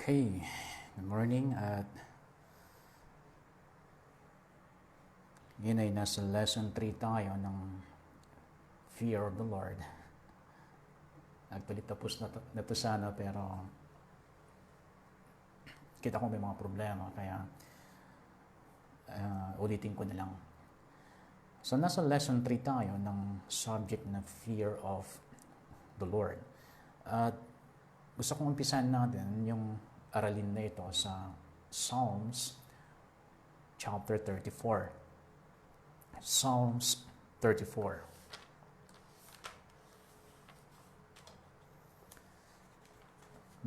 Okay, good morning at ngayon ay nasa lesson 3 tayo ng Fear of the Lord. Actually tapos na to sana pero kita ko may mga problema kaya ulitin ko na lang. So nasa lesson 3 tayo ng subject na Fear of the Lord. At gusto kong umpisan natin yung aralin na ito sa Psalms chapter 34. Psalms 34.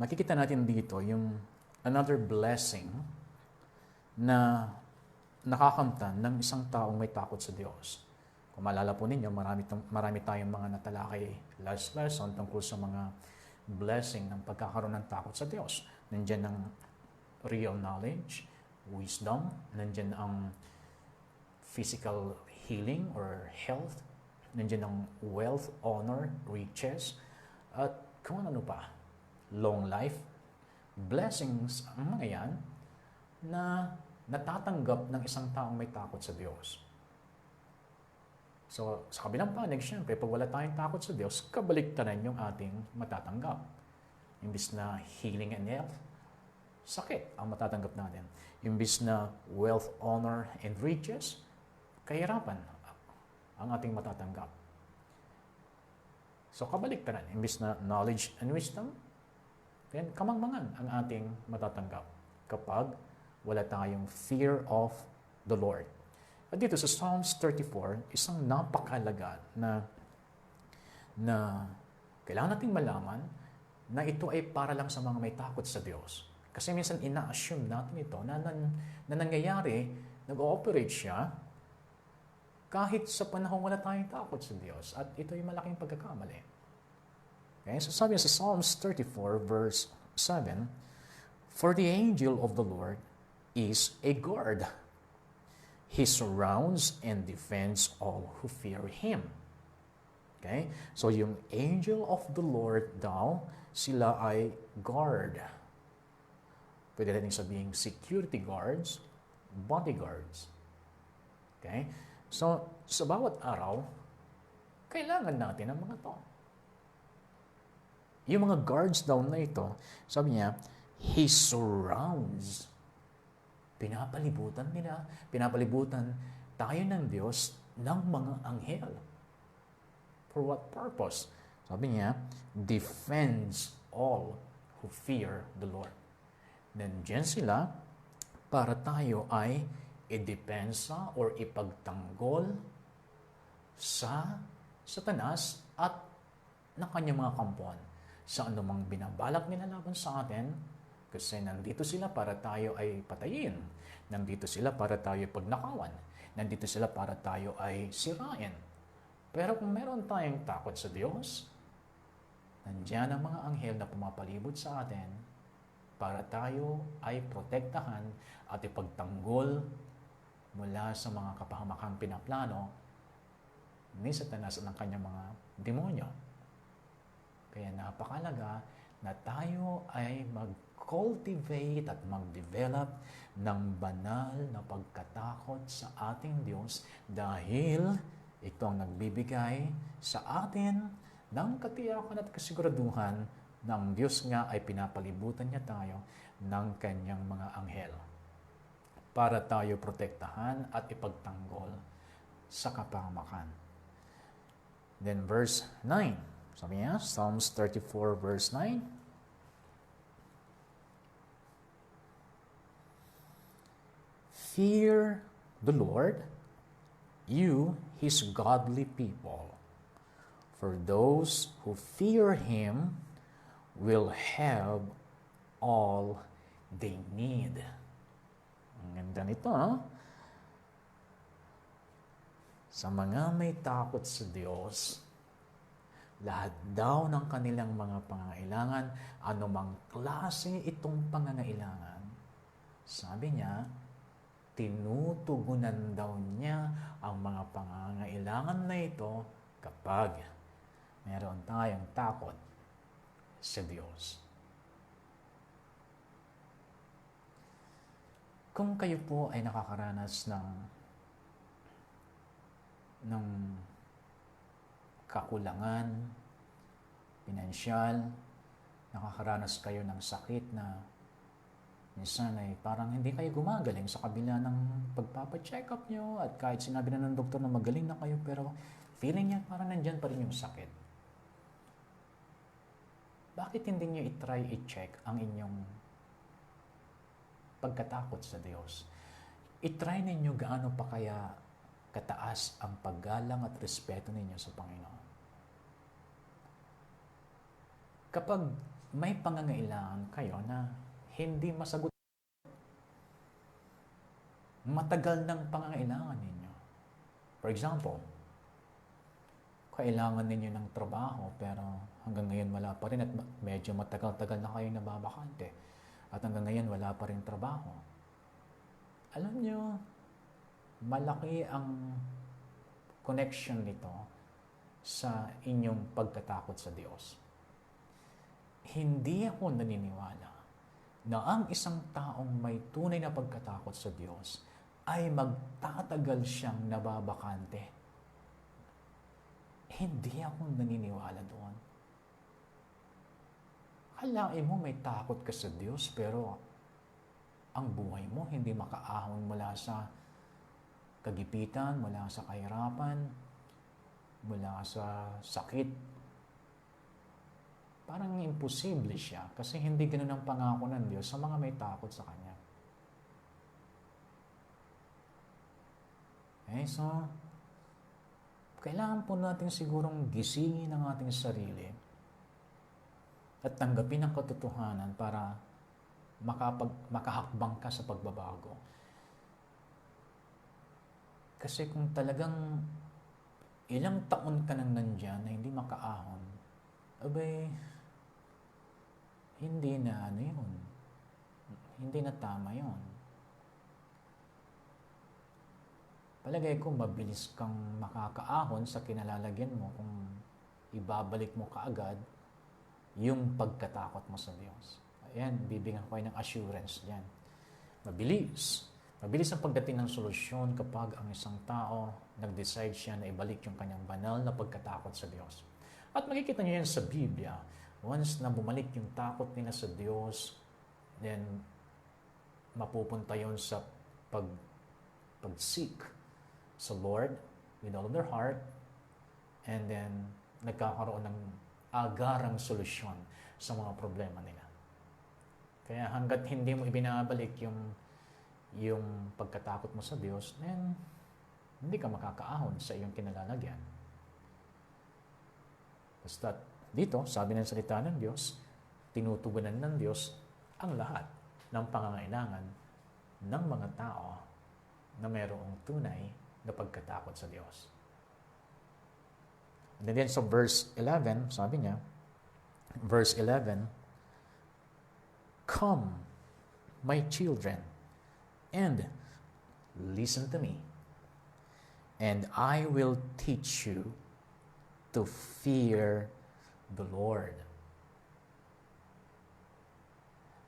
Makikita natin dito yung another blessing na nakakamtan ng isang taong may takot sa Diyos. Kung maalala po ninyo, marami tayong mga natalakay last lesson tungkol sa mga blessing ng pagkakaroon ng takot sa Diyos. Nandiyan ang real knowledge, wisdom, nandiyan ang physical healing or health, nandiyan ang wealth, honor, riches, at kung ano pa, long life, blessings ang mga yan na natatanggap ng isang taong may takot sa Diyos. So, sa kabilang panig, syempre, pag wala tayong takot sa Diyos, kabaliktaran yung ating matatanggap. Imbis na healing and health, sakit ang matatanggap natin. Imbis na wealth, honor, and riches, kahirapan ang ating matatanggap. So, kabaliktaran. Imbis na knowledge and wisdom, then kamangmangan ang ating matatanggap kapag wala tayong fear of the Lord. At dito sa Psalms 34, isang napakahalaga na kailangan nating malaman na ito ay para lang sa mga may takot sa Diyos. Kasi minsan ina-assume natin ito na nangyayari, nag-ooperate siya kahit sa panahon wala tayong takot sa Diyos. At ito ay malaking pagkakamali. Okay? So sabi sa Psalms 34 verse 7, "For the angel of the Lord is a guard. He surrounds and defends all who fear Him." Okay? So yung angel of the Lord daw, sila ay guard. Pwede rin sabihing security guards, bodyguards. Okay? So, sa bawat araw, kailangan natin ang mga to. Yung mga guards daw na ito, sabi niya, He surrounds. Pinapalibutan tayo ng Diyos ng mga anghel. For what purpose? Sabi niya, defends all who fear the Lord. Nandiyan sila para tayo ay idepensa or ipagtanggol sa Satanas at ng kanyang mga kampuan. Sa anumang binabalak nila laban sa atin, kasi nandito sila para tayo ay patayin. Nandito sila para tayo ay pagnakawan. Nandito sila para tayo ay sirain. Pero kung meron tayong takot sa Diyos, nandiyan ang mga anghel na pumapalibot sa atin para tayo ay protektahan at ipagtanggol mula sa mga kapahamakang pinaplano ni Satanas at ng kanyang mga demonyo. Kaya napakalaga na tayo ay mag-cultivate at mag-develop ng banal na pagkatakot sa ating Diyos dahil ito ang nagbibigay sa atin ng katiyakan at kasiguraduhan ng Diyos nga ay pinapalibutan niya tayo ng kanyang mga anghel para tayo protektahan at ipagtanggol sa kapahamakan. Then verse 9, sabi niya, Psalms 34 verse 9, "Fear the Lord, you His godly people, for those who fear Him will have all they need." Ang ganda nito, ha? Sa mga may takot sa Diyos, lahat daw ng kanilang mga pangangailangan, anumang klase itong pangangailangan, sabi niya, tinutugunan daw niya ang mga pangangailangan na ito kapag meron tayong takot sa Diyos. Kung kayo po ay nakakaranas ng kakulangan, pinansyal, nakakaranas kayo ng sakit na minsan ay parang hindi kayo gumagaling sa kabila ng pagpapacheck up nyo at kahit sinabi na ng doktor na magaling na kayo pero feeling niya parang nandyan pa rin yung sakit. Bakit hindi nyo i-try i-check ang inyong pagkatakot sa Diyos? I-try ninyo gaano pa kaya kataas ang paggalang at respeto ninyo sa Panginoon. Kapag may pangangailangan kayo na hindi masagot, matagal ng pangangailangan ninyo. For example, kailangan ninyo ng trabaho pero hanggang ngayon wala pa rin at medyo matagal-tagal na kayong nababakante at hanggang ngayon wala pa rin trabaho. Alam nyo, malaki ang connection nito sa inyong pagkatakot sa Diyos. Hindi ako naniniwala na ang isang taong may tunay na pagkatakot sa Diyos ay magtatagal siyang nababakante. Hindi ako naniniwala doon. Kalain mo may takot ka sa Diyos pero ang buhay mo hindi makaahon mula sa kagipitan, mula sa kahirapan, mula sa sakit. Parang imposible siya kasi hindi ganoon ang pangako ng Diyos sa mga may takot sa Kanya. Okay, so, kailangan po natin sigurong gisingin ang ating sarili at tanggapin ang katotohanan para makahakbang ka sa pagbabago. Kasi kung talagang ilang taon ka nang nandyan na hindi makaahon, abay, hindi na yun. Hindi na tama yun. Palagay ko mabilis kang makakaahon sa kinalalagyan mo kung ibabalik mo kaagad yung pagkatakot mo sa Diyos. Ayan, bibigyan ko kayo ng assurance diyan. Mabilis. Mabilis ang pagdating ng solusyon kapag ang isang tao nag-decide siya na ibalik yung kanyang banal na pagkatakot sa Diyos. At makikita niyo yan sa Biblia. Once na bumalik yung takot nila sa Diyos, then mapupunta yon sa pag-seek sa Lord with all of their heart, and then nagkakaroon ng agarang solusyon sa mga problema nila. Kaya hanggat hindi mo ibinabalik yung pagkatakot mo sa Diyos, then hindi ka makakaahon sa iyong kinalalagyan. Basta dito, sabi ng salita ng Diyos, tinutugunan ng Diyos ang lahat ng pangangailangan ng mga tao na mayroong tunay na pagkatakot sa Diyos. And then sa verse 11, sabi niya, verse 11, "Come, my children, and listen to me, and I will teach you to fear the Lord."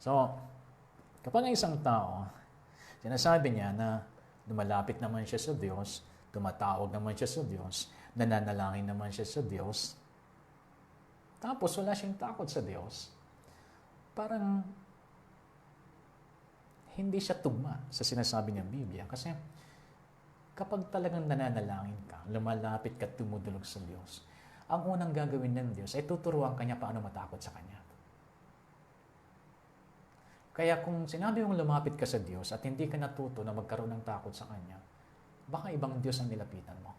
So, kapag ang isang tao, sinasabi niya na lumalapit naman siya sa Diyos, tumatawag naman siya sa Diyos, nananalangin naman siya sa Diyos, tapos wala siyang takot sa Diyos, parang hindi siya tugma sa sinasabi ng Biblia. Kasi kapag talagang nananalangin ka, lumalapit ka, tumudulog sa Diyos, ang unang gagawin ng Diyos ay tuturuan ka niya paano matakot sa Kanya. Kaya kung sinabi mong lumapit ka sa Diyos at hindi ka natuto na magkaroon ng takot sa Kanya, baka ibang Diyos ang nilapitan mo.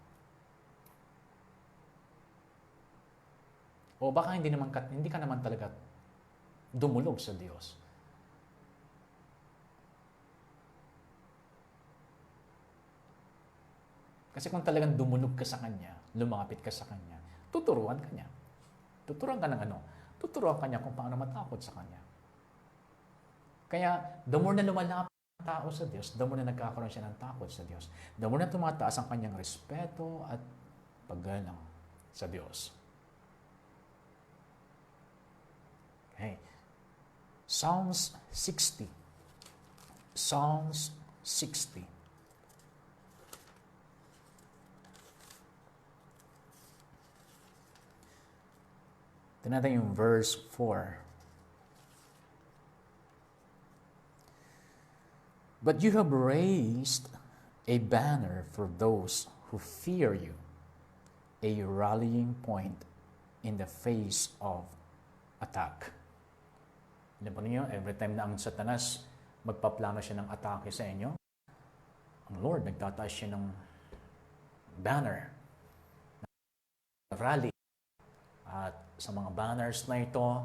O baka hindi ka naman talaga dumulog sa Diyos. Kasi kung talagang dumulog ka sa Kanya, lumapit ka sa Kanya, tuturuan ka niya. Tuturuan ka ng ano? Tuturuan ka niya kung paano matakot sa Kanya. Kaya, the more na lumalapit ang tao sa Diyos, the more na nagkakaroon siya ng takot sa Diyos. The more na tumataas ang kanyang respeto at paggalang sa Diyos. Okay. Psalms 60. Psalms 60. Tignan natin yung verse 4. But you have raised a banner for those who fear you, a rallying point in the face of attack. Alam po niyo, every time na ang Satanas magpaplano siya ng atake sa inyo, ang Lord nagtataas siya ng banner, rally. At sa mga banners na ito,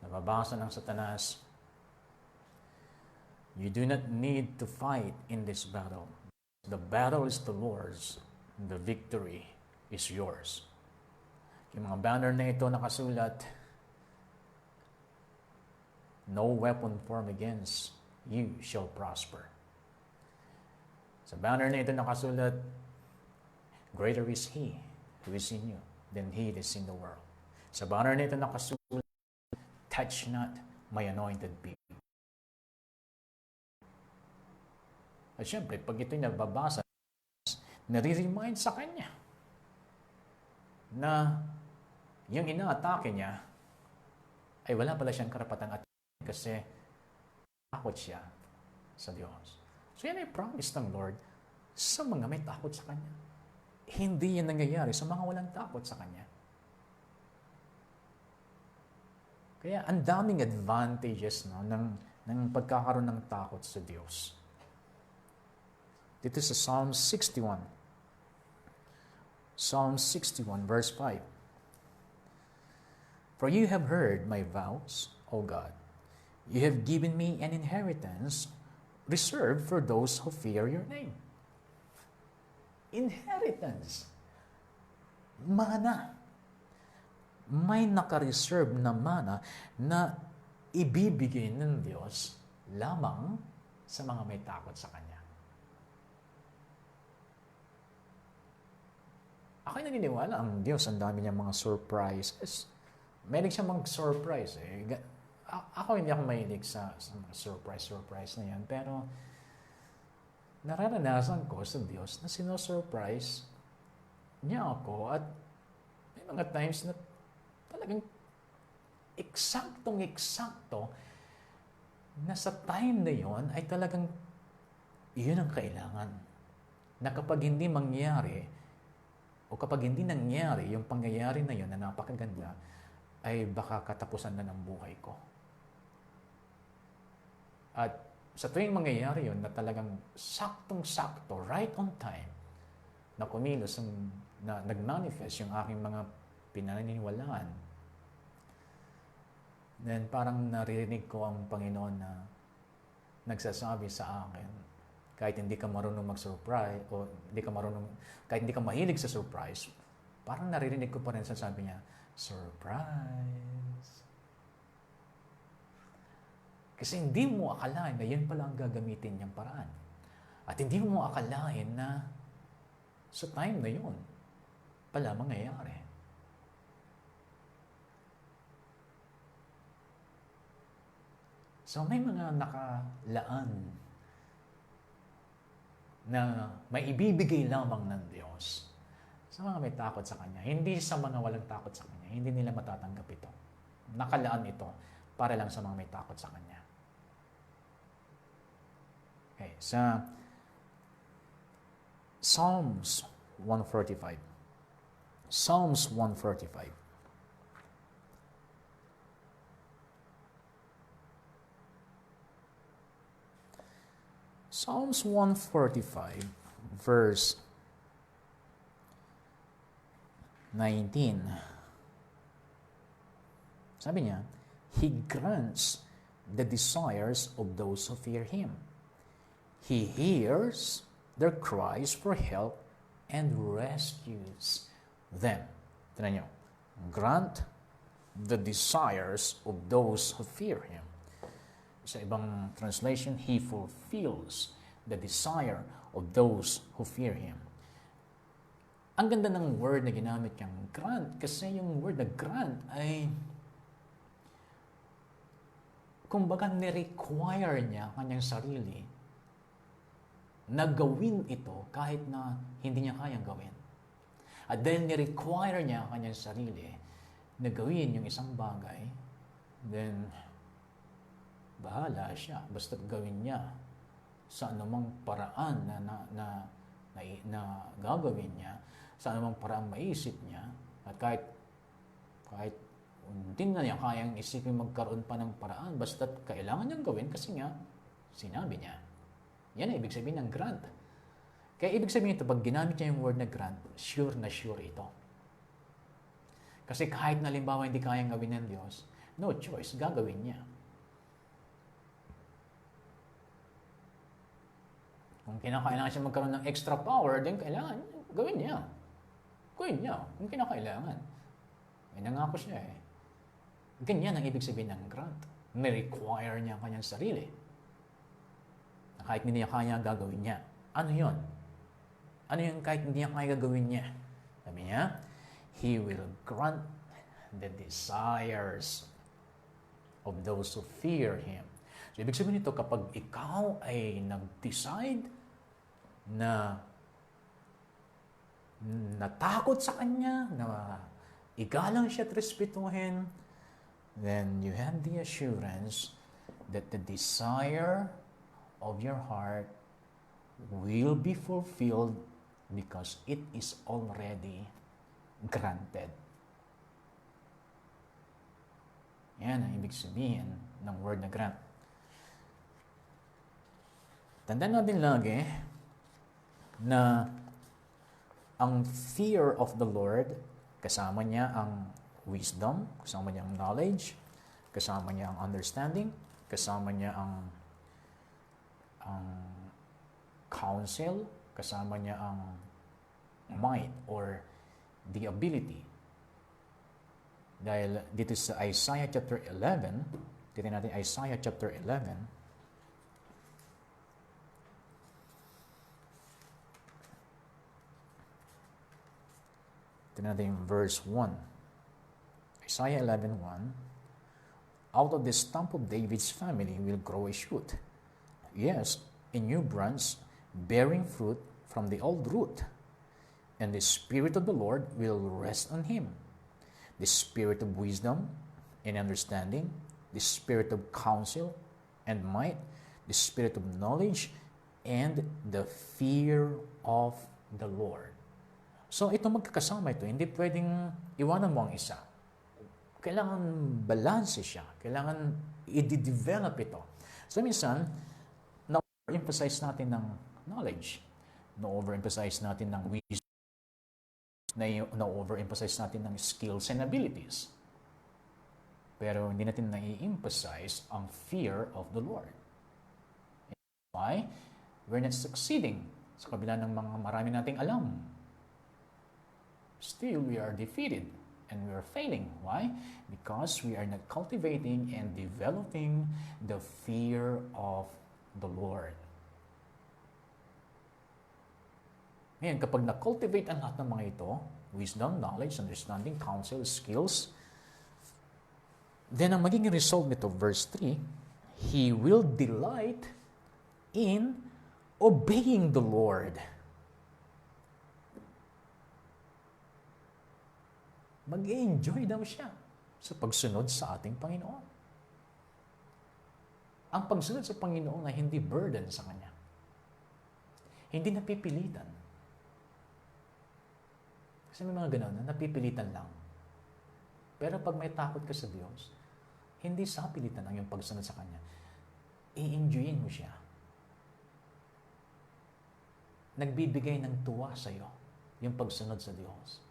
nababasa ng Satanas, you do not need to fight in this battle. The battle is the Lord's, and the victory is yours. Yung mga banner na ito nakasulat, no weapon formed against you shall prosper. Sa banner na ito nakasulat, greater is He who is in you than he that is in the world. Sa banner na ito nakasulat, touch not my anointed people. At syempre, pag ito'y nababasa, nare-remind sa kanya na yung inaatake niya ay wala pala siyang karapatang atake kasi takot siya sa Diyos. So yan ay promise ng Lord sa mga may takot sa Kanya. Hindi yan nangyayari sa mga walang takot sa Kanya. Kaya ang daming advantages ng pagkakaroon ng takot sa Diyos. Dito sa Psalm 61. Psalm 61 verse 5. For you have heard my vows, O God. You have given me an inheritance reserved for those who fear your name. Inheritance. Mana. May naka-reserve na mana na ibibigay ng Diyos lamang sa mga may takot sa Kanya. Ako'y naniniwala ang Diyos, ang dami niyang mga surprises. Mahilig siya mag-surprise. Ako hindi ako mahilig sa mga surprise na yan. Pero nararanasan ko sa Diyos na sino-surprise niya ako at may mga times na talagang eksaktong-eksakto na sa time na yon ay talagang yun ang kailangan. Na kapag hindi mangyari o kapag hindi nangyari yung pangyayari na yun na napakaganda, ay baka katapusan na ng buhay ko. At sa tuwing mangyayari yun na talagang saktong-sakto, right on time, na kumilos, na nag-manifest yung aking mga pinaniniwalaan, then parang naririnig ko ang Panginoon na nagsasabi sa akin, kahit hindi ka marunong mag-surprise, o kahit hindi ka mahilig sa surprise, parang naririnig ko pa rin sa sabi niya, surprise. Kasi hindi mo akalain na yun pala ang gagamitin niyang paraan. At hindi mo akalain na sa time na yun pala mangyayari. So may mga nakalaan na may ibibigay lamang ng Diyos sa mga may takot sa Kanya. Hindi sa mga walang takot sa Kanya. Hindi nila matatanggap ito. Nakalaan ito para lang sa mga may takot sa Kanya. Okay, sa Psalms 145. Psalms 145. Psalms 145, verse 19. Sabi niya, He grants the desires of those who fear Him. He hears their cries for help and rescues them. Tignan niyo, grant the desires of those who fear Him. Sa ibang translation, He fulfills the desire of those who fear Him. Ang ganda ng word na ginamit niyang grant kasi yung word na grant ay kumbaga ni-require niya kanyang sarili na gawin ito kahit na hindi niya kayang gawin. At dahil ni-require niya kanyang sarili na gawin yung isang bagay, then bahala siya. Basta gawin niya sa anumang paraan na gagawin niya, sa anumang paraan maisip niya, at kahit hindi na niya kayang isipin magkaroon pa ng paraan, basta kailangan niyang gawin kasi nga sinabi niya. Yan ang ibig sabihin ng grant. Kaya ibig sabihin ito, pag ginamit niya yung word na grant, sure na sure ito. Kasi kahit na limbawa hindi kayang gawin ng Diyos, no choice, gagawin niya. Kung kinakailangan siya magkaroon ng extra power, then kailangan, gawin niya. Gawin niya, kung kinakailangan. May nangako siya eh. Ganyan ang ibig sabihin ng grant. May-require niya ang kanyang sarili. Na kahit hindi niya kaya, gagawin niya. Ano yun? Ano yung kahit hindi niya kaya gagawin niya? Sabi niya, He will grant the desires of those who fear Him. So, ibig sabihin nito, kapag ikaw ay nag-decide na natakot sa Kanya, na igalang siya at respetuhin, then you have the assurance that the desire of your heart will be fulfilled because it is already granted. Yan ang ibig sabihin ng word na grant. Tandaan natin lagi na ang fear of the Lord, kasama niya ang wisdom, kasama niya ang knowledge, kasama niya ang understanding, kasama niya ang counsel, kasama niya ang might or the ability. Dahil dito sa Isaiah chapter 11, titignan natin Isaiah chapter 11, titignan natin verse 1. Isaiah 11:1, out of the stump of David's family will grow a shoot. Yes, a new branch bearing fruit from the old root. And the Spirit of the Lord will rest on him. The Spirit of wisdom and understanding, the Spirit of counsel and might, the Spirit of knowledge, and the fear of the Lord. So ito magkakasama ito. Hindi pwedeng iwanan mo ang isa. Kailangan balanse siya. Kailangan i-develop ito. So minsan, na-overemphasize natin ng knowledge. Na-overemphasize natin ng wisdom. Na-overemphasize natin ng skills and abilities. Pero hindi natin na-emphasize ang fear of the Lord. Why? We're not succeeding sa kabila ng mga marami nating alam. Still, we are defeated. And we are failing. Why? Because we are not cultivating and developing the fear of the Lord. Ngayon, kapag na-cultivate ang lahat ng mga ito, wisdom, knowledge, understanding, counsel, skills, then ang magiging result nito, verse 3, He will delight in obeying the Lord. Mag-enjoy daw siya sa pagsunod sa ating Panginoon. Ang pagsunod sa Panginoon ay hindi burden sa Kanya. Hindi napipilitan. Kasi may mga gano'n na napipilitan lang. Pero pag may takot ka sa Diyos, hindi sa pilitan ang iyong pagsunod sa Kanya. I-enjoyin mo siya. Nagbibigay ng tuwa sa iyo yung pagsunod sa Diyos.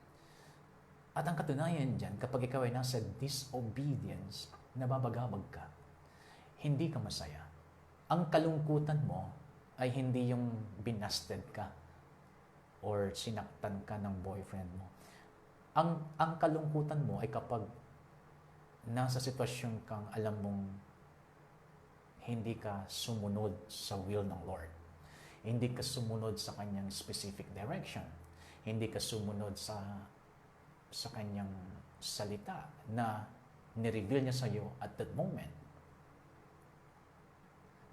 At ang katunayan dyan, kapag ikaw ay nasa disobedience, nababagabag ka, hindi ka masaya. Ang kalungkutan mo ay hindi yung binasted ka or sinaktan ka ng boyfriend mo. Ang kalungkutan mo ay kapag nasa sitwasyon kang alam mong hindi ka sumunod sa will ng Lord. Hindi ka sumunod sa Kanyang specific direction. Hindi ka sumunod sa Kanyang salita na nireveal niya sa iyo at that moment.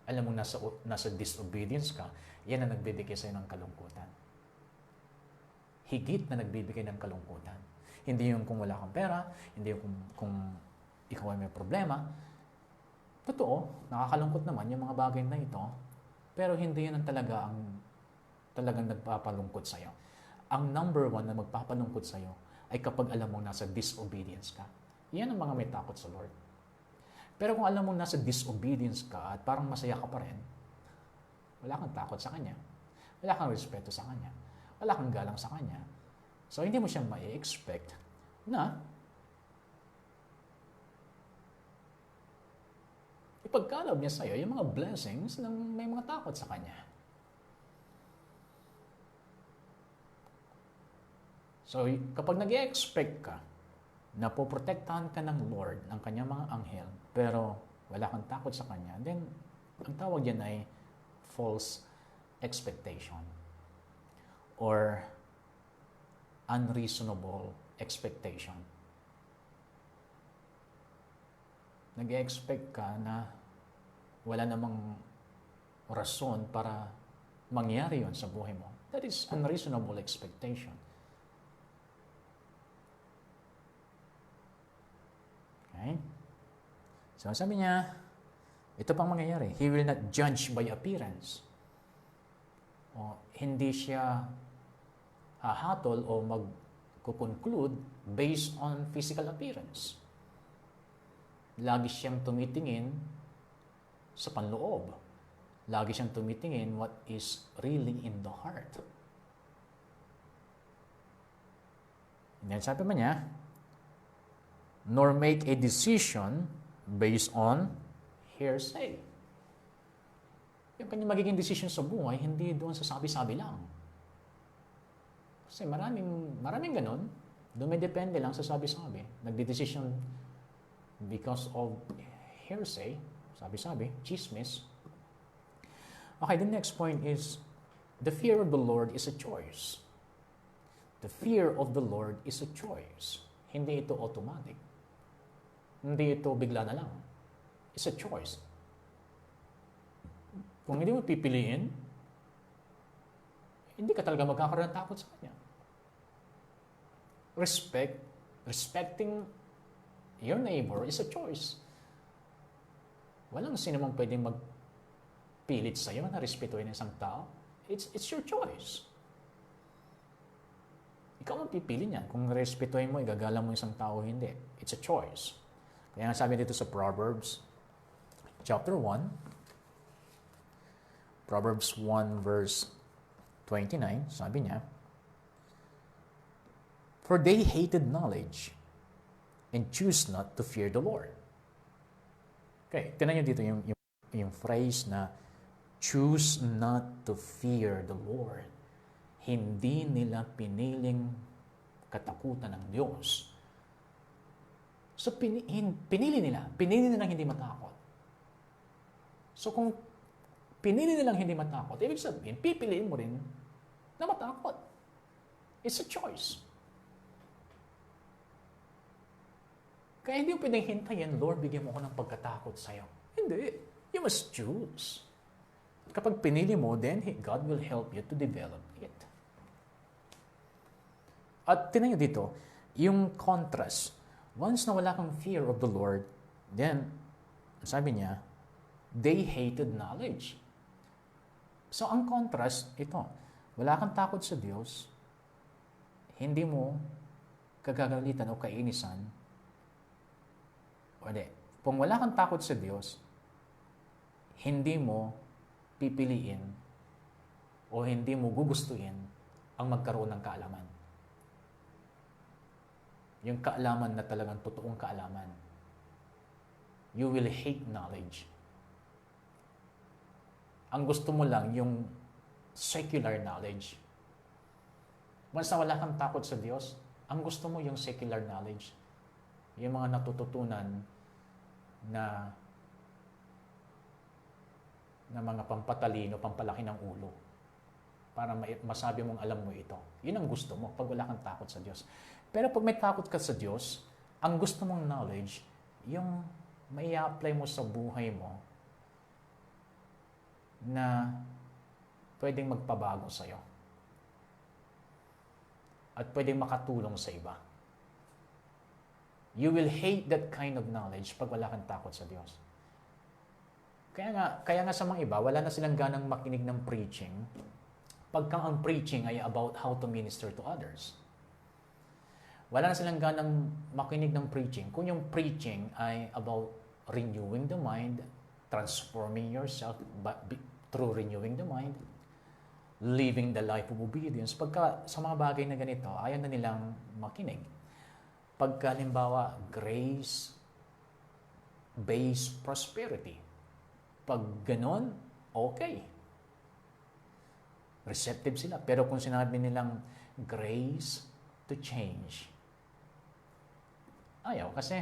alam mo nasa disobedience ka, yan ang nagbibigay sa'yo ng kalungkutan. Higit na nagbibigay ng kalungkutan. Hindi yung kung wala kang pera, hindi yung kung ikaw ay may problema. Totoo, nakakalungkot naman yung mga bagay na ito, pero hindi yan ang talagang nagpapalungkot sa'yo. Ang number one na magpapalungkot sa'yo ay kapag alam mo nasa disobedience ka. Yan ang mga may takot sa Lord. Pero kung alam mo nasa disobedience ka at parang masaya ka pa rin, wala kang takot sa Kanya. Wala kang respeto sa Kanya. Wala kang galang sa Kanya. So, hindi mo siya mai-expect na ipagkaloob niya sa'yo yung mga blessings ng may mga takot sa Kanya. So, kapag nag-expect ka na poprotektahan ka ng Lord, ng Kanyang mga anghel, pero wala kang takot sa Kanya, then ang tawag yan ay false expectation or unreasonable expectation. Nag-expect ka na wala namang rason para mangyari yon sa buhay mo. That is unreasonable expectation. Okay? So, sabi niya, ito pang mangyayari. He will not judge by appearance. O, hindi siya hahatol o mag-conclude based on physical appearance. Lagi siyang tumitingin sa panloob. Lagi siyang tumitingin what is really in the heart. And then sabi pa niya, nor make a decision based on hearsay. Yung kanyang magiging decision sa buhay, hindi doon sa sabi-sabi lang. Kasi maraming ganun. Dumidepende lang sa sabi-sabi. Nagde-decision because of hearsay, sabi-sabi, chismis. Okay, the next point is, the fear of the Lord is a choice. The fear of the Lord is a choice. Hindi ito automatic. Hindi ito bigla na lang. It's a choice. Kung hindi mo pipiliin, hindi ka talaga magkakaroon ng takot sa Kanya. Respecting your neighbor is a choice. Walang sino mang pwedeng magpilit sa'yo na respetuhin ng isang tao. It's your choice. Ikaw ang pipili niyan. Kung respetuhin mo, igagalang mo isang tao, hindi. It's a choice. Kaya nga sabi dito sa Proverbs, chapter 1, Proverbs 1 verse 29, sabi niya, for they hated knowledge and choose not to fear the Lord. Okay, tinan niyo dito yung phrase na choose not to fear the Lord. Hindi nila piniling katakutan ng Diyos. So, pinili nilang hindi matakot. So, kung pinili nilang hindi matakot, ibig sabihin, pipiliin mo rin na matakot. It's a choice. Kaya hindi mo pwedeng hintayin, Lord, bigyan mo ako ng pagkatakot sa'yo. Hindi. You must choose. Kapag pinili mo, then God will help you to develop it. At tinan niyo dito, yung contrast. Once na wala kang fear of the Lord, then, sabi niya, they hated knowledge. So, ang contrast, ito. Wala kang takot sa Diyos, hindi mo kagagalitan o kainisan, o di, kung wala kang takot sa Diyos, hindi mo pipiliin o hindi mo gugustuhin ang magkaroon ng kaalaman. Yung kaalaman na talagang totoong kaalaman. You will hate knowledge. Ang gusto mo lang yung secular knowledge. Once na wala kang takot sa Diyos, ang gusto mo yung secular knowledge. Yung mga natututunan na mga pampatalino, pampalaki ng ulo. Para masabi mong alam mo ito. Yun ang gusto mo pag wala kang takot sa Diyos. Pero pag may takot ka sa Diyos, ang gusto mong knowledge, yung mai-apply mo sa buhay mo na pwedeng magpabago sa'yo at pwedeng makatulong sa iba. You will hate that kind of knowledge pag wala kang takot sa Diyos. Kaya nga sa mga iba, wala na silang ganang makinig ng preaching pagka ang preaching ay about how to minister to others. Wala na silang ganang makinig ng preaching kung yung preaching ay about renewing the mind, transforming yourself through renewing the mind, living the life of obedience. Pagka sa mga bagay na ganito, ayaw na nilang makinig. Pagka halimbawa, grace-based prosperity. Pag ganon, okay. Receptive sila. Pero kung sinabi nilang grace to change, ayaw. Kasi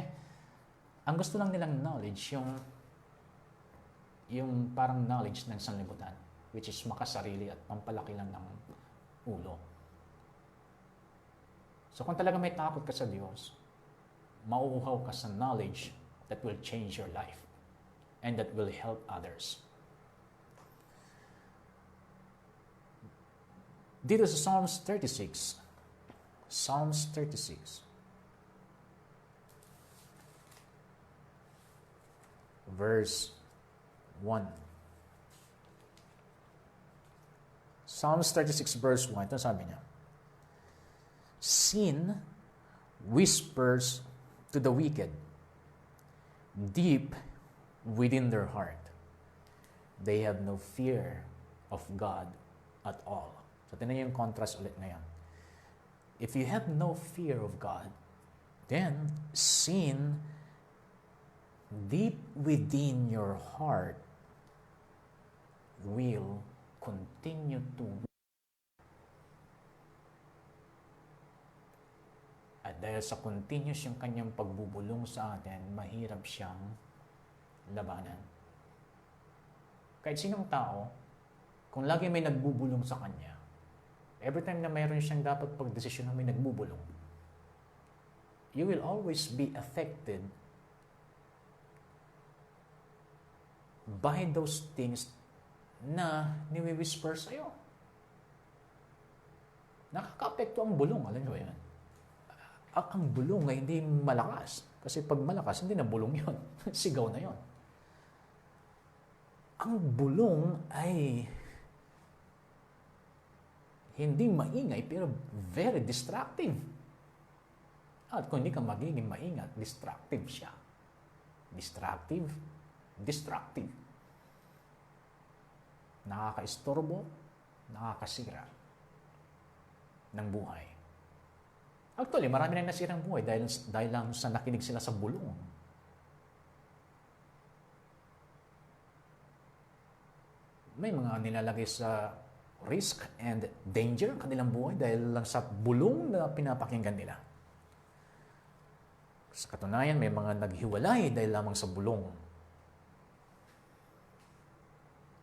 ang gusto lang nilang knowledge, yung parang knowledge ng sanlibutan, which is makasarili at pampalaki lang ng ulo. So kung talaga may takot ka sa Diyos, mauuhaw ka sa knowledge that will change your life and that will help others. Dito sa Psalms 36, verse 1. Psalms 36 verse 1, ito sabi niya, sin whispers to the wicked deep within their heart. They have no fear of God at all. So, tinan niyo yung contrast ulit na yan. If you have no fear of God, then sin deep within your heart will continue to. At dahil sa continuous yung kanyang pagbubulong sa atin, mahirap siyang labanan. Kahit sinong tao, kung lagi may nagbubulong sa kanya, every time na mayroon siyang dapat pagdesisyon na may nagbubulong, you will always be affected by those things na niwi-whisper sa'yo. Nakaka-apekto ang bulong, alam nyo ba yan? Ang bulong ay hindi malakas. Kasi pag malakas, hindi na bulong yon. Sigaw na yon. Ang bulong ay hindi maingay pero very distractive. At kung hindi ka magiging maingat, distractive siya. Distractive. Nakakaistorbo, nakakasira ng buhay. Actually, marami nang nasirang buhay dahil lang sa nakinig sila sa bulong. May mga nilalagay sa risk and danger ang kanilang buhay dahil lang sa bulong na pinapakinggan nila. Sa katunayan, may mga naghiwalay dahil lamang sa bulong.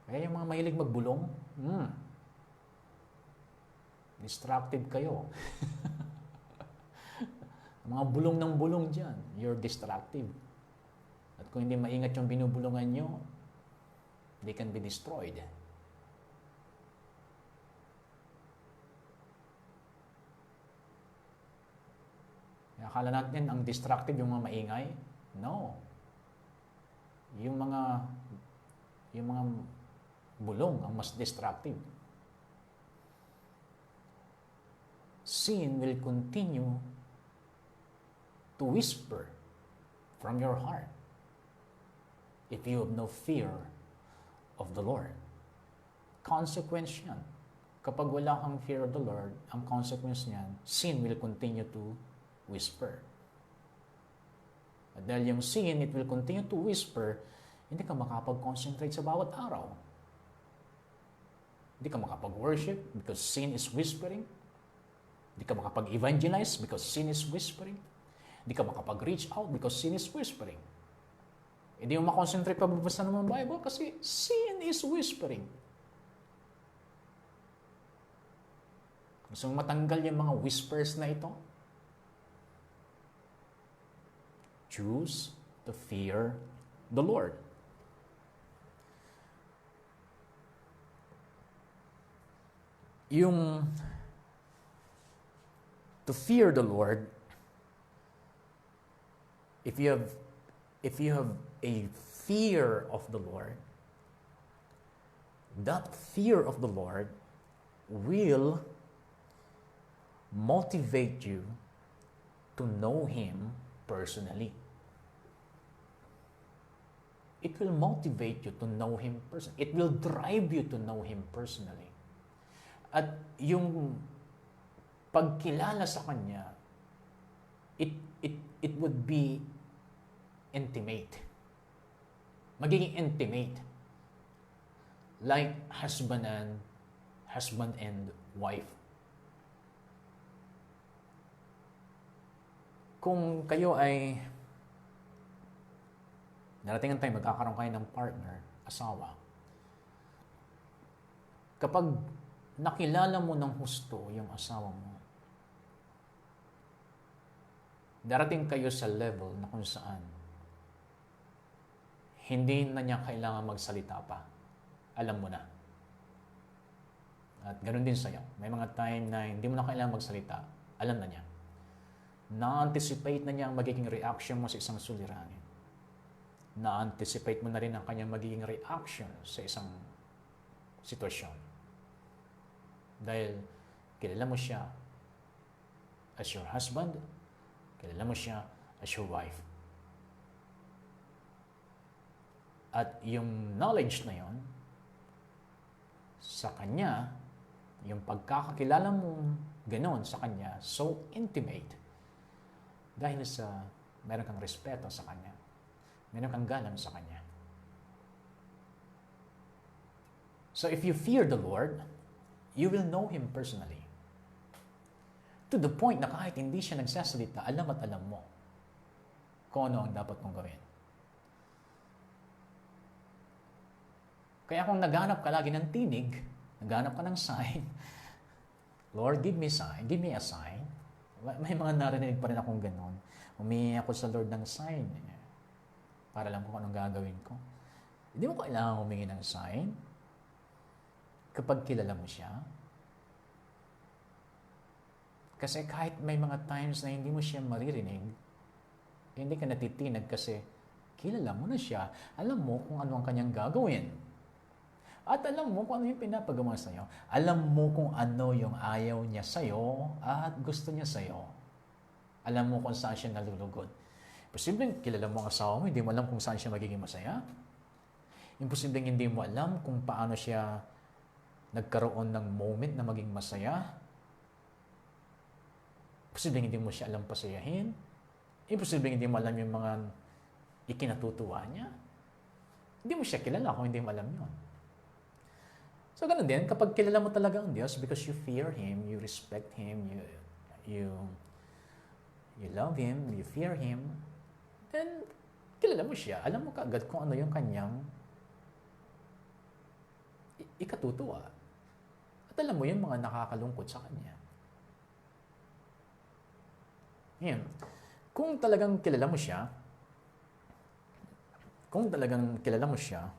Kaya yung mga mahilig magbulong, distractive kayo. Mga bulong ng bulong dyan, you're distractive. At kung hindi maingat yung binubulungan nyo, they can be destroyed. Akala natin ang destructive yung mga maingay? No. Yung mga bulong ang mas destructive. Sin will continue to whisper from your heart if you have no fear of the Lord. Consequence yan. Kapag wala kang fear of the Lord, ang consequence niyan, sin will continue to whisper. At dahil yung sin, it will continue to whisper, hindi ka makapag-concentrate sa bawat araw. Hindi ka makapag-worship because sin is whispering. Hindi ka makapag-evangelize because sin is whispering. Hindi ka makapag-reach out because sin is whispering. Hindi mo makonsentrate pa babasa ng Bible kasi sin is whispering. Gusto mong matanggal yung mga whispers na ito? Choose to fear the Lord. yung to fear the Lord, if you have a fear of the Lord, that fear of the Lord will motivate you to know Him personally. It will motivate you to know Him personally. It will drive you to know Him personally. At yung pagkilala sa Kanya, it would be intimate. Magiging intimate. Like husband and wife. Kung kayo ay darating ang time magkakaroon kayo ng partner, asawa, kapag nakilala mo ng husto yung asawa mo, darating kayo sa level na kung saan hindi na niya kailangan magsalita pa. Alam mo na. At ganoon din sa'yo. May mga time na hindi mo na kailangan magsalita. Alam na niya. Na-anticipate na niya ang magiging reaction mo sa isang suliranin. Na-anticipate mo na rin ang kanyang magiging reaction sa isang sitwasyon. Dahil kilala mo siya as your husband, kilala mo siya as your wife. At yung knowledge na yon sa kanya, yung pagkakakilala mo ganon sa kanya, so intimate, dahil sa meron kang respeto sa kanya, meron kang galang sa kanya. So if you fear the Lord, you will know Him personally. To the point na kahit hindi siya nagsasalita, alam at alam mo kung ano ang dapat mong gawin. Kaya kung naghanap ka lagi ng tinig, naghanap ka ng sign, Lord, give me a sign. May mga narinig pa rin akong ganon. Humingi ako sa Lord ng sign para lang kung anong gagawin ko. Hindi mo kailangan humingi ng sign kapag kilala mo siya. Kasi kahit may mga times na hindi mo siya maririnig, hindi ka natitinag kasi kilala mo na siya. Alam mo kung ano ang kanyang gagawin. At alam mo kung ano yung pinapagawa sa'yo. Alam mo kung ano yung ayaw niya sa'yo at gusto niya sa'yo. Alam mo kung saan siya nalulugod. Posibleng kilala mo ang asawa mo, hindi mo alam kung saan siya magiging masaya. Imposibleng hindi mo alam kung paano siya nagkaroon ng moment na maging masaya. Posibleng hindi mo siya alam pasayahin. Imposibleng hindi mo alam yung mga ikinatutuwa niya. Hindi mo siya kilala kung hindi mo alam yun. So, ganun din, kapag kilala mo talaga ang Diyos because you fear Him, you respect Him, you love Him, you fear Him, then kilala mo siya. Alam mo kaagad kung ano yung kanyang ikatutuwa. At alam mo yung mga nakakalungkot sa Kanya. Yan. Kung talagang kilala mo siya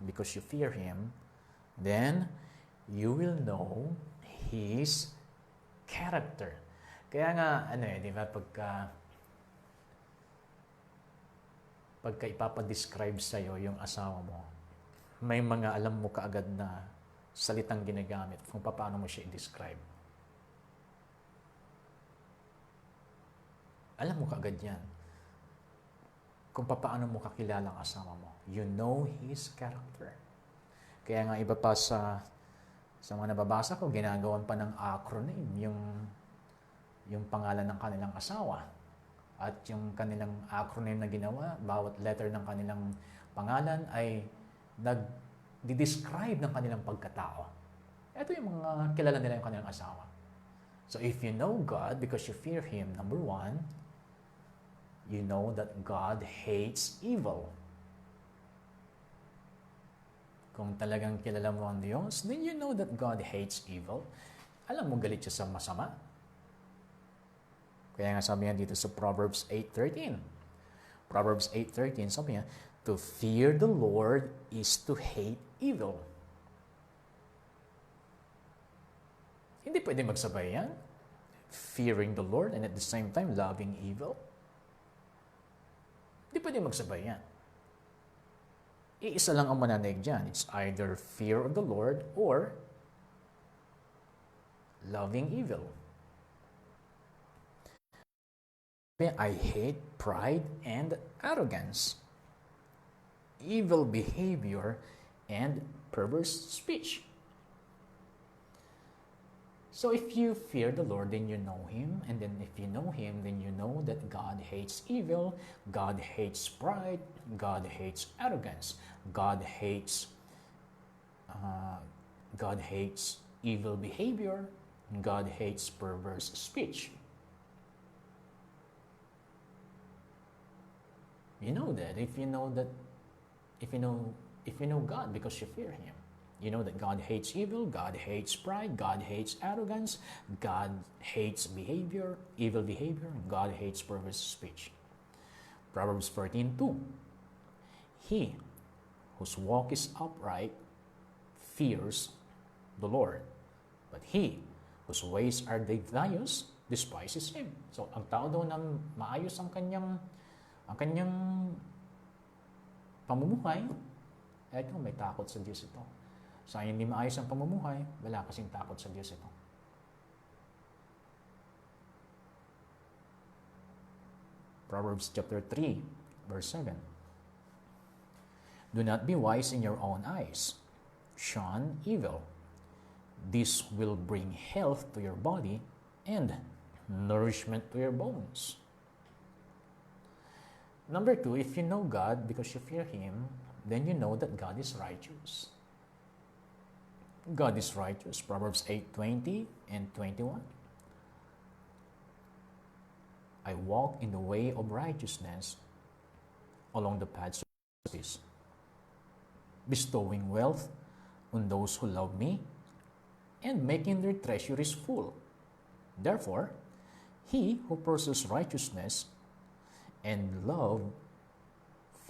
because you fear Him, then you will know His character. Kaya nga, di ba, pagka ipapadescribe sa'yo yung asawa mo, may mga alam mo kaagad na salitang ginagamit kung paano mo siya i-describe. Alam mo kaagad yan. Kung paano mo kakilala ang asawa mo. You know His character. Kaya nga iba pa sa mga nababasa ko, ginagawan pa ng acronym yung pangalan ng kanilang asawa. At yung kanilang acronym na ginawa, bawat letter ng kanilang pangalan ay nag-describe ng kanilang pagkatao. Ito yung mga kilala nila yung kanilang asawa. So if you know God because you fear Him, number one, you know that God hates evil. Kung talagang kilala mo ang Diyos, then you know that God hates evil. Alam mo galit siya sa masama. Kaya nga sabi niya dito sa Proverbs 8:13. Proverbs 8:13, sabi niya, to fear the Lord is to hate evil. Hindi pwede magsabay yan. Fearing the Lord and at the same time loving evil. Hindi pwede magsabay yan. Iisa lang ang mananaig dyan. It's either fear of the Lord or loving evil. I hate pride and arrogance, evil behavior, and perverse speech. So if you fear the Lord, then you know Him. And then if you know Him, then you know that God hates evil, God hates pride, God hates arrogance, God hates evil behavior, God hates perverse speech. You know that if you know God because you fear Him. You know that God hates evil, God hates pride, God hates arrogance, God hates evil behavior, and God hates perverse speech. Proverbs 14:2. He whose walk is upright fears the Lord, but he whose ways are devious despises Him. So, ang tao daw na maayos ang kanyang pamumuhay, ito, may takot sa Diyos ito. Sa hindi maayos ang pamumuhay, wala kasing takot sa Diyos ito. Proverbs chapter 3, verse 7. Do not be wise in your own eyes. Shun evil. This will bring health to your body and nourishment to your bones. Number 2, if you know God because you fear Him, then you know that God is righteous. God is righteous. Proverbs 8:20 and 21. I walk in the way of righteousness along the paths of justice, bestowing wealth on those who love me and making their treasuries full. Therefore, he who pursues righteousness and love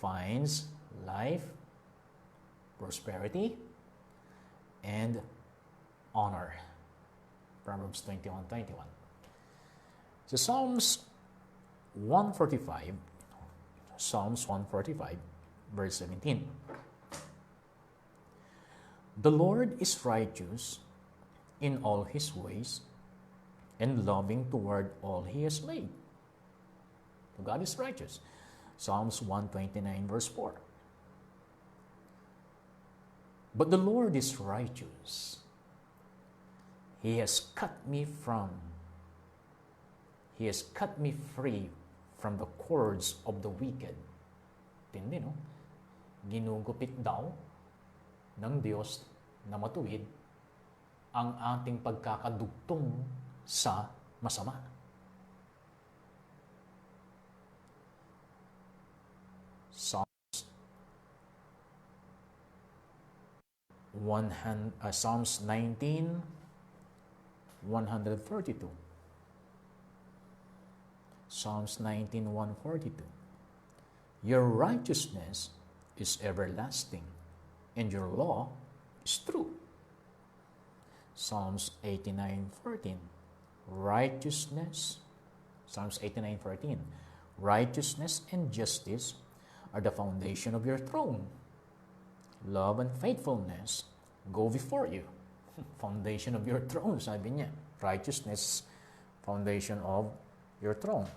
finds life, prosperity, and honor. Proverbs 21:21. So Psalms 145, verse 17. The Lord is righteous in all His ways and loving toward all He has made. God is righteous. Psalms 129, verse 4. But the Lord is righteous. He has cut me free from the cords of the wicked. Tindi, no? Ginugupit daw ng Diyos na matuwid ang ating pagkakadugtong sa masama. Psalms 19, 132. Psalms 19, 142. Your righteousness is everlasting, and your law is true. Psalms 89:14. Psalms 89:14. Righteousness and justice are the foundation of your throne. Love and faithfulness go before you. Foundation of your throne, sabi niya. Righteousness, foundation of your throne.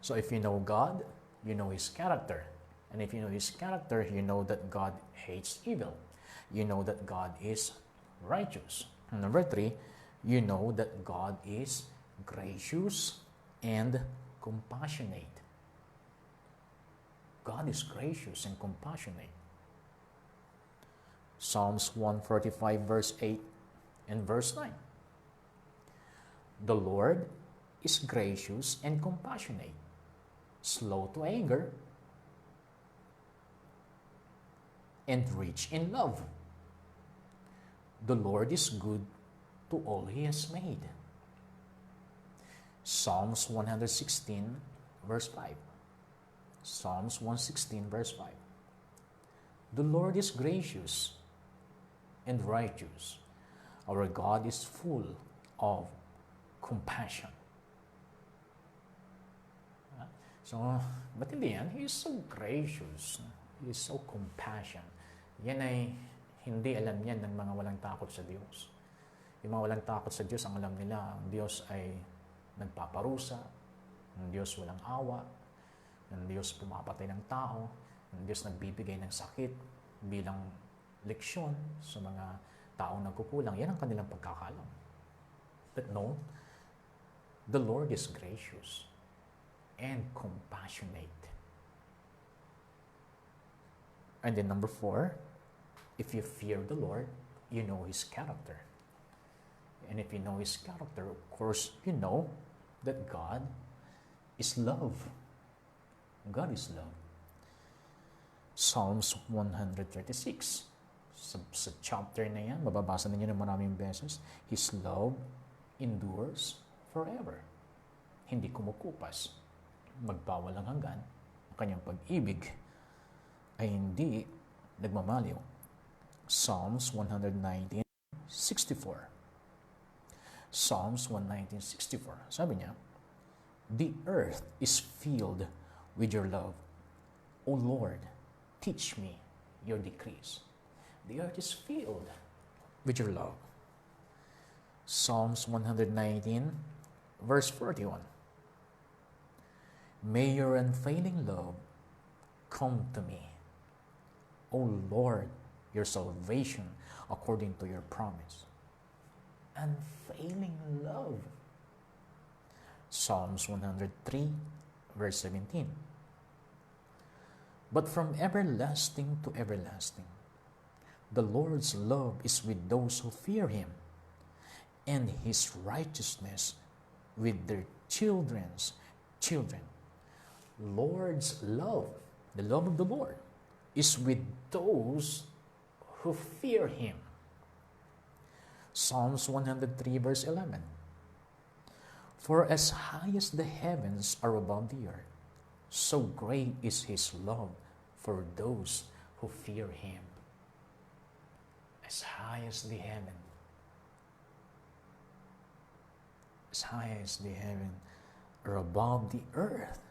So if you know God, you know His character. And if you know His character, you know that God hates evil. You know that God is righteous. And number 3, you know that God is gracious and compassionate. God is gracious and compassionate. Psalms 145, verse 8 and verse 9. The Lord is gracious and compassionate, slow to anger, and rich in love. The Lord is good to all He has made. Psalms 116, verse 5. Psalms 116, verse 5. The Lord is gracious and righteous, Our God is full of compassion. So, matindi yan. He is so gracious. He is so compassionate. Yan ay hindi alam yan ng mga walang takot sa Diyos. Yung mga walang takot sa Diyos, ang alam nila, ang Diyos ay nagpaparusa, ang Diyos walang awa, ang Diyos pumapatay ng tao, ang Diyos nagbibigay ng sakit bilang leksyon sa mga taong nagkukulang. Yan ang kanilang pagkakalam. But no, the Lord is gracious and compassionate. And then number 4, if you fear the Lord, you know His character. And if you know His character, of course, you know that God is love. God is love. Psalms 136. Sa chapter na yan, mababasa ninyo ng maraming beses, His love endures forever. Hindi kumukupas. Magpawalang hanggan. Ang kanyang pag-ibig ay hindi nagmamaliw. Psalms 119:64. Psalms 119:64. Sabi niya, the earth is filled with your love. O Lord, teach me your decrees. The earth is filled with your love. Psalms 119, verse 41. May your unfailing love come to me. O Lord, your salvation according to your promise. Unfailing love. Psalms 103, verse 17. But from everlasting to everlasting, the Lord's love is with those who fear Him, and His righteousness with their children's children. Lord's love, the love of the Lord, is with those who fear Him. Psalms 103, verse 11. For as high as the heavens are above the earth, so great is His love for those who fear Him. As high as the heaven, as high as the heaven are above the earth,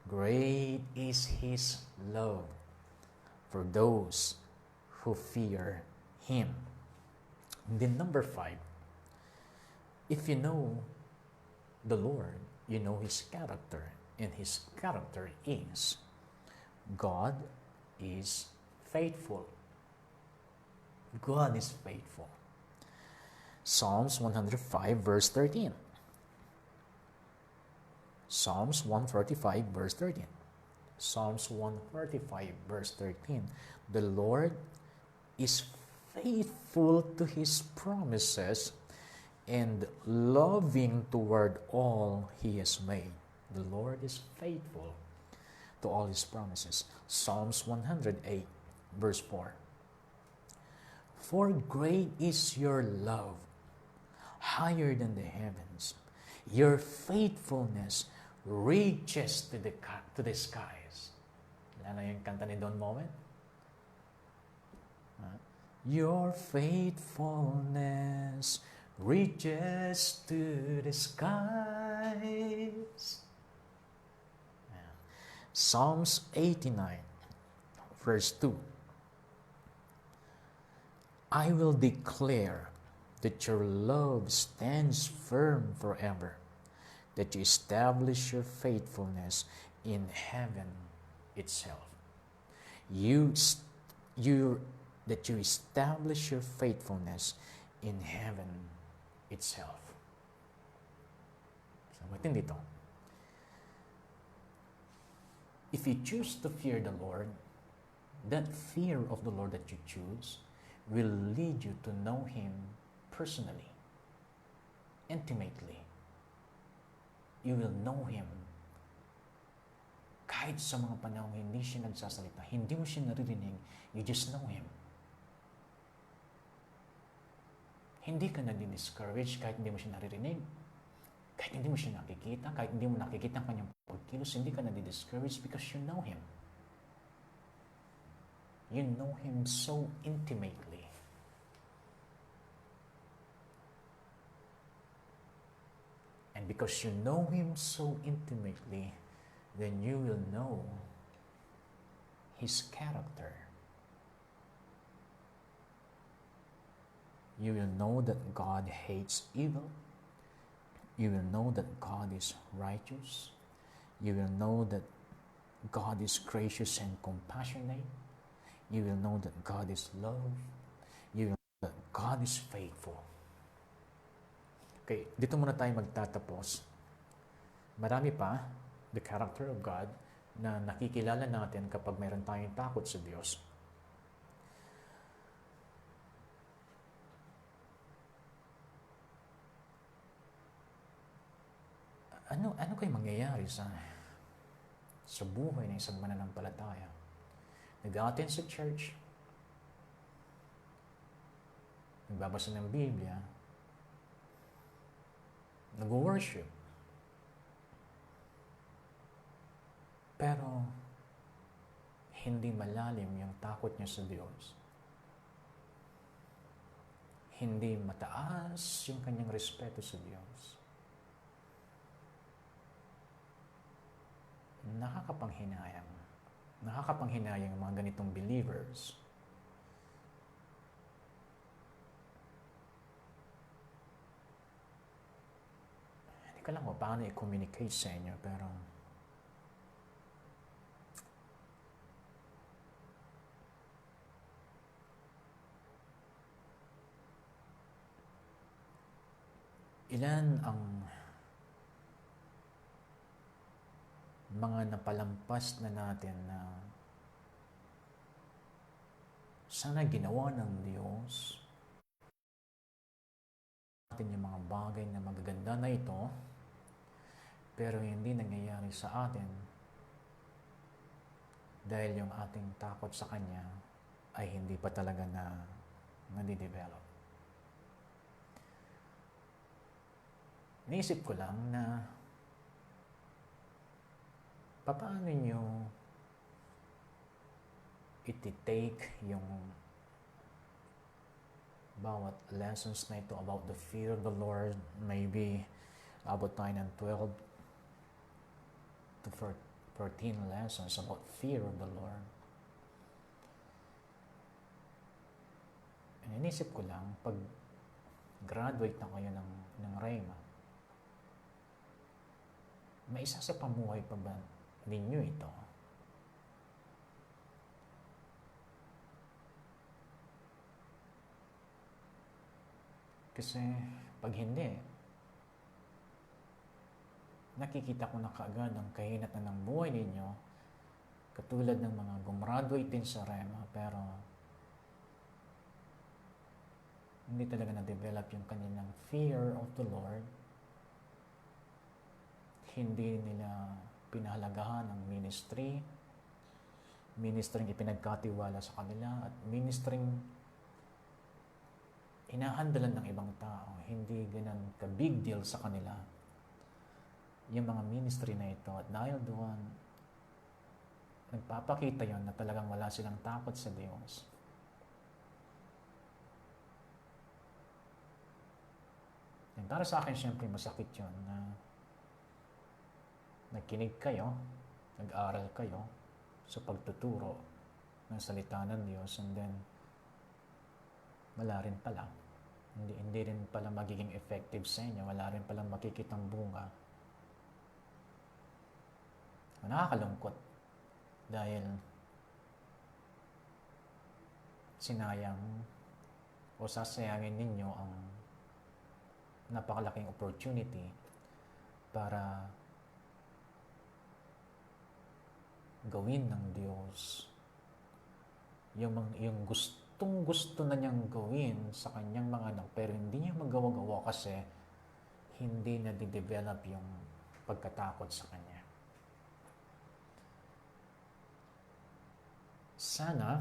great is His love for those who fear Him. And then number 5, if you know the Lord, you know His character, and His character is God is faithful. God is faithful. Psalms 105, verse 13. Psalms 145, verse 13. Psalms 145, verse 13. The Lord is faithful to His promises and loving toward all He has made. The Lord is faithful to all His promises. Psalms 108, verse 4. For great is your love, higher than the heavens. Your faithfulness reaches to the skies. Ano yung kanta ni Don Moment? Your faithfulness reaches to the skies. Psalms 89, verse 2. I will declare that your love stands firm forever, that you establish your faithfulness in heaven itself. That you establish your faithfulness in heaven itself. So, matindi ito. If you choose to fear the Lord, that fear of the Lord that you choose will lead you to know Him personally, intimately. You will know Him. Kahit sa mga panahon hindi siya nagsasalita, hindi mo siya naririnig, you just know Him. Hindi ka nadi-discourage kahit hindi mo siya naririnig. Kahit hindi mo siya nakikita, kahit hindi mo nakikita ang kanyang pagkilos, hindi ka nadi-discourage because you know Him. You know Him so intimately. because you know Him so intimately, then you will know His character. You will know that God hates evil. You will know that God is righteous. You will know that God is gracious and compassionate. You will know that God is love. You will know that God is faithful. Okay, dito muna tayo magtatapos. Marami pa, the character of God, na nakikilala natin kapag mayroon tayong takot sa Diyos. Ano kayo mangyayari sa buhay ng isang mananampalataya? Nag-attend sa church, nagbabasa ng Biblia, nag-worship, pero hindi malalim yung takot niya sa Diyos. Hindi mataas yung kanyang respeto sa Diyos. Nakakapanghinayang ang mga ganitong believers. Hindi ko lang kung paano i-communicate sa inyo, pero ilan ang mga napalampas na natin na sana ginawa ng Diyos natin yung mga bagay na magaganda na ito, pero hindi nangyayari sa atin dahil yung ating takot sa Kanya ay hindi pa talaga nadidevelop. Naisip ko lang na paano nyo iti-take yung bawat lessons na ito about the fear of the Lord, maybe about 9 and 12 to 14 lessons about fear of the Lord. And inisip ko lang, pag graduate na kayo ng Rhema, may isa sa pamuhay pa ba ninyo ito? Kasi pag hindi, nakikita ko na kaagad ang kahinatan ng buhay ninyo, katulad ng mga gumraduate din sa Rhema, pero hindi talaga na-develop yung kanilang fear of the Lord. Hindi nila pinahalagahan ang ministering ipinagkatiwala sa kanila, at ministering hinahandalan ng ibang tao. Hindi ganun ka-big deal sa kanila yung mga ministry na ito, at dahil doon nagpapakita yon na talagang wala silang takot sa Diyos. And para sa akin, siyempre masakit yon na nagkinig kayo, nag-aral kayo sa pagtuturo ng salita ng Diyos, and then wala rin pala. Hindi rin pala magiging effective sa inyo. Wala rin pala makikitang bunga. Nakakalungkot dahil sinayang o sasayangin ninyo ang napakalaking opportunity para gawin ng Diyos yung gusto na niyang gawin sa kanyang mga anak, pero hindi niya magawa-gawa kasi hindi na de-develop yung pagkatakot sa kanya. Sana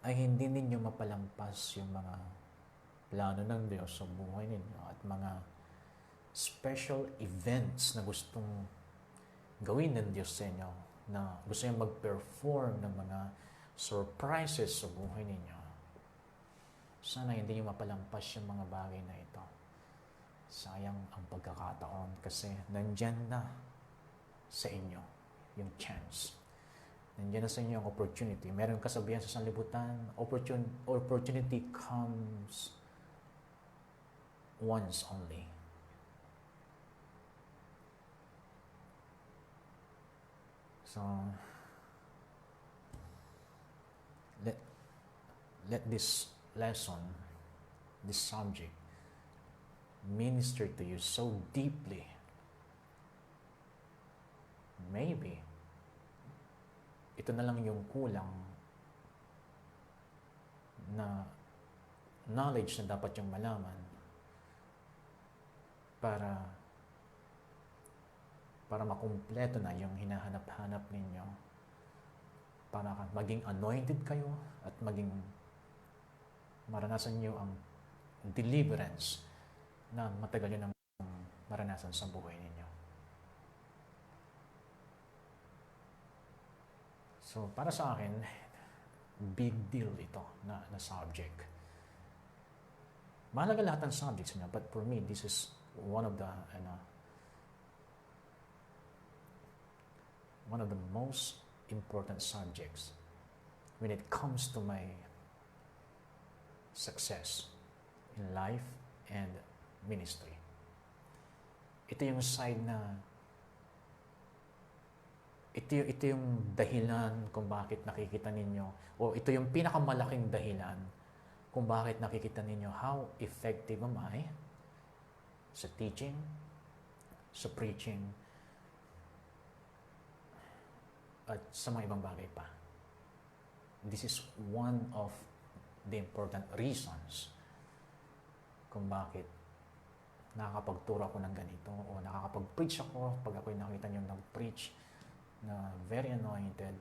ay hindi ninyo mapalampas yung mga plano ng Diyos sa buhay ninyo at mga special events na gustong gawin ng Diyos sa inyo, na gusto niya mag-perform ng mga surprises sa buhay ninyo. Sana hindi niyo mapalampas yung mga bagay na ito. sayang ang pagkakataon kasi nandyan na sa inyo yung chance. Nandiyan na sa inyo ang opportunity. Meron kasabihan sa sanlibutan, opportunity comes once only. So, let this lesson, this subject, minister to you so deeply. Maybe, ito na lang yung kulang na knowledge na dapat yung malaman para makumpleto na yung hinahanap-hanap ninyo, para maging anointed kayo at maging maranasan nyo ang deliverance na matagal nyo nang maranasan sa buhay ninyo. So, para sa akin, big deal ito na subject. Mahalaga lahat ng subjects niya, but for me, this is one of the most important subjects when it comes to my success in life and ministry. Ito yung side na ito yung dahilan kung bakit nakikita ninyo, o ito yung pinakamalaking dahilan kung bakit nakikita ninyo how effective am I sa teaching, sa preaching, at sa mga ibang bagay pa. This is one of the important reasons kung bakit nakakapagturo ako ng ganito o nakakapag-preach ako pag ako'y nakita nyo nag-preach na very anointed.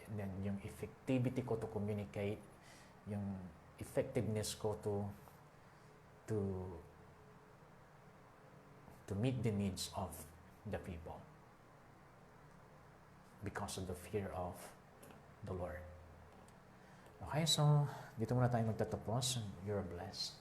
And then yung effectivity ko to communicate, yung effectiveness ko to meet the needs of the people because of the fear of the Lord. Okay, so dito muna tayo magtatapos. You're blessed.